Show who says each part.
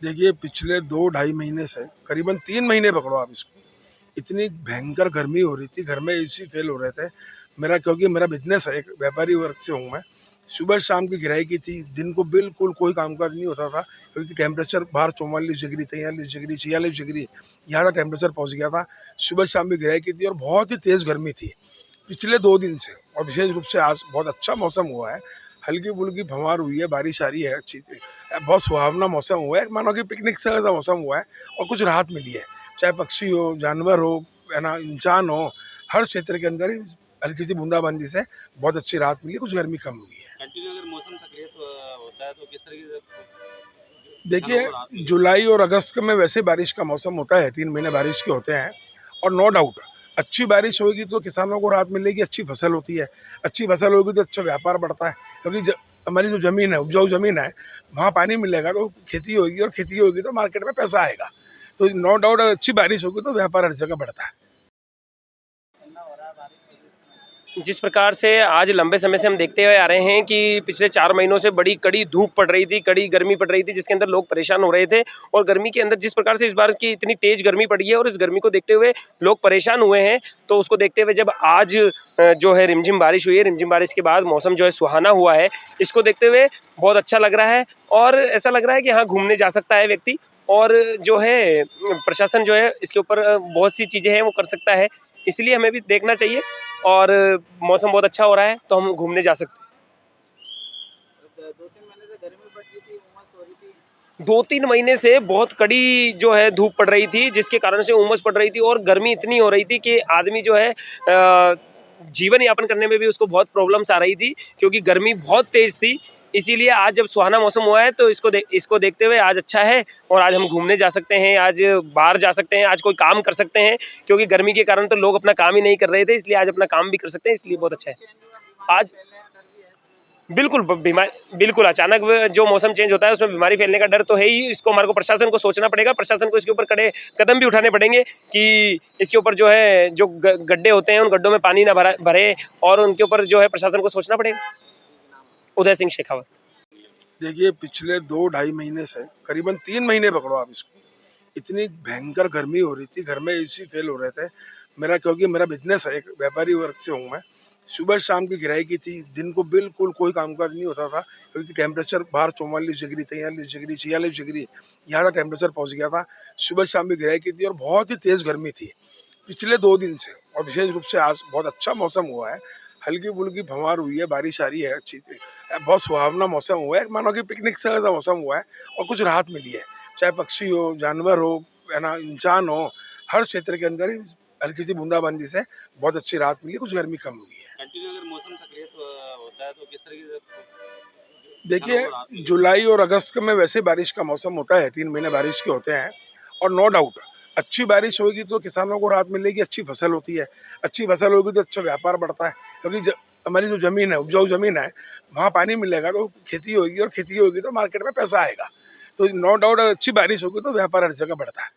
Speaker 1: देखिए पिछले 2 ढाई महीने से करीबन 3 महीने पकड़ो आप इसको, इतनी भयंकर गर्मी हो रही थी, घर में एसी फेल हो रहे थे। क्योंकि मेरा बिज़नेस है, एक व्यापारी वर्ग से हूँ मैं। सुबह शाम की गिराई थी, दिन को बिल्कुल कोई कामकाज नहीं होता था क्योंकि टेम्परेचर बाहर 44 डिग्री, 43 डिग्री, 46 डिग्री यहाँ का टेम्परेचर पहुँच गया था। सुबह शाम की गिराई थी और बहुत ही तेज़ गर्मी थी पिछले 2 दिन से, और विशेष रूप से आज बहुत अच्छा मौसम हुआ है। हल्की-फुल्की भंवर हुई है, बारिश आ रही है अच्छी सी। बहुत सुहावना मौसम हुआ है, मानो कि पिकनिक से जैसा मौसम हुआ है और कुछ राहत मिली है। चाहे पक्षी हो, जानवर हो, है ना, इंसान हो, हर क्षेत्र के अंदर ही हल्की सी बूंदाबांदी से बहुत अच्छी राहत मिली है, कुछ गर्मी कम हुई है।
Speaker 2: कंटिन्यू अगर मौसम सक्रिय होता है तो किस तरीके से
Speaker 1: देखिए, जुलाई और अगस्त में वैसे बारिश का मौसम होता है, 3 महीने बारिश के होते हैं और नो डाउट अच्छी बारिश होगी तो किसानों को राहत मिलेगी, अच्छी फसल होती है। अच्छी फसल होगी तो अच्छा व्यापार बढ़ता है क्योंकि हमारी जो ज़मीन है, उपजाऊ ज़मीन है, वहाँ पानी मिलेगा तो खेती होगी और खेती होगी तो मार्केट में पैसा आएगा। तो नो डाउट अच्छी बारिश होगी तो व्यापार हर जगह बढ़ता है।
Speaker 3: जिस प्रकार से आज लंबे समय से हम देखते हुए आ रहे हैं कि पिछले 4 महीनों से बड़ी कड़ी धूप पड़ रही थी, कड़ी गर्मी पड़ रही थी, जिसके अंदर लोग परेशान हो रहे थे। और गर्मी के अंदर जिस प्रकार से इस बार की इतनी तेज गर्मी पड़ी है और इस गर्मी को देखते हुए लोग परेशान हुए हैं, तो उसको देखते हुए जब आज जो है रिमझिम बारिश हुई है, रिमझिम बारिश के बाद मौसम जो है सुहाना हुआ है, इसको देखते हुए बहुत अच्छा लग रहा है। और ऐसा लग रहा है कि हाँ, घूमने जा सकता है व्यक्ति, और जो है प्रशासन जो है इसके ऊपर बहुत सी चीज़ें हैं वो कर सकता है, इसलिए हमें भी देखना चाहिए। और मौसम बहुत अच्छा हो रहा है तो हम घूमने जा सकते हैं।
Speaker 2: 2-3 महीने से गर्मी बढ़ रही थी, उमस हो रही थी।
Speaker 3: 2-3 महीने से बहुत कड़ी जो है धूप पड़ रही थी, जिसके कारण से उमस पड़ रही थी और गर्मी इतनी हो रही थी कि आदमी जो है जीवन यापन करने में भी उसको बहुत प्रॉब्लम्स आ रही थी क्योंकि गर्मी बहुत तेज थी। इसीलिए आज जब सुहाना मौसम हुआ है तो इसको देखते हुए आज अच्छा है और आज हम घूमने जा सकते हैं, आज बाहर जा सकते हैं, आज कोई काम कर सकते हैं क्योंकि गर्मी के कारण तो लोग अपना काम ही नहीं कर रहे थे, इसलिए आज अपना काम भी कर सकते हैं, इसलिए बहुत अच्छा है आज। बिल्कुल अचानक जो मौसम चेंज होता है उसमें बीमारी फैलने का डर तो है ही। इसको हमारे को प्रशासन को सोचना पड़ेगा, प्रशासन को इसके ऊपर कड़े कदम भी उठाने पड़ेंगे कि इसके ऊपर जो है जो गड्ढे होते हैं उन गड्ढों में पानी ना भरे और उनके ऊपर जो है प्रशासन को सोचना पड़ेगा। उदय सिंह शेखावत।
Speaker 1: देखिए पिछले 2 ढाई महीने से करीबन 3 महीने पकड़ो आप इसको, इतनी भयंकर गर्मी हो रही थी, घर में एसी फेल हो रहे थे। क्योंकि मेरा बिज़नेस है, एक व्यापारी वर्ग से हूँ मैं। सुबह शाम की गिराई थी, दिन को बिल्कुल कोई कामकाज नहीं होता था क्योंकि टेम्परेचर बाहर 44 डिग्री, 43 डिग्री, 46 डिग्री यहाँ का टेम्परेचर पहुँच गया था। सुबह शाम की गिराई थी और बहुत ही तेज़ गर्मी थी पिछले 2 दिन से, और विशेष रूप से आज बहुत अच्छा मौसम हुआ है। हल्की-फुल्की भंवर हुई है, बारिश आ रही है अच्छी सी। बहुत सुहावना मौसम हुआ है, मानो कि पिकनिक से जैसा मौसम हुआ है और कुछ राहत मिली है। चाहे पक्षी हो, जानवर हो, है ना, इंसान हो, हर क्षेत्र के अंदर ही हल्की सी बूंदाबांदी से बहुत अच्छी राहत मिली है, कुछ गर्मी कम हुई है।
Speaker 2: कंटिन्यू अगर मौसम सक्रिय होता है तो किस तरीके से
Speaker 1: देखिए, जुलाई और अगस्त में वैसे बारिश का मौसम होता है, 3 महीने बारिश के होते हैं और नो डाउट अच्छी बारिश होगी तो किसानों को राहत मिलेगी, अच्छी फसल होती है। अच्छी फसल होगी तो अच्छा व्यापार बढ़ता है क्योंकि हमारी जो ज़मीन है, उपजाऊ ज़मीन है, वहाँ पानी मिलेगा तो खेती होगी और खेती होगी तो मार्केट में पैसा आएगा। तो नो डाउट अच्छी बारिश होगी तो व्यापार हर जगह बढ़ता है।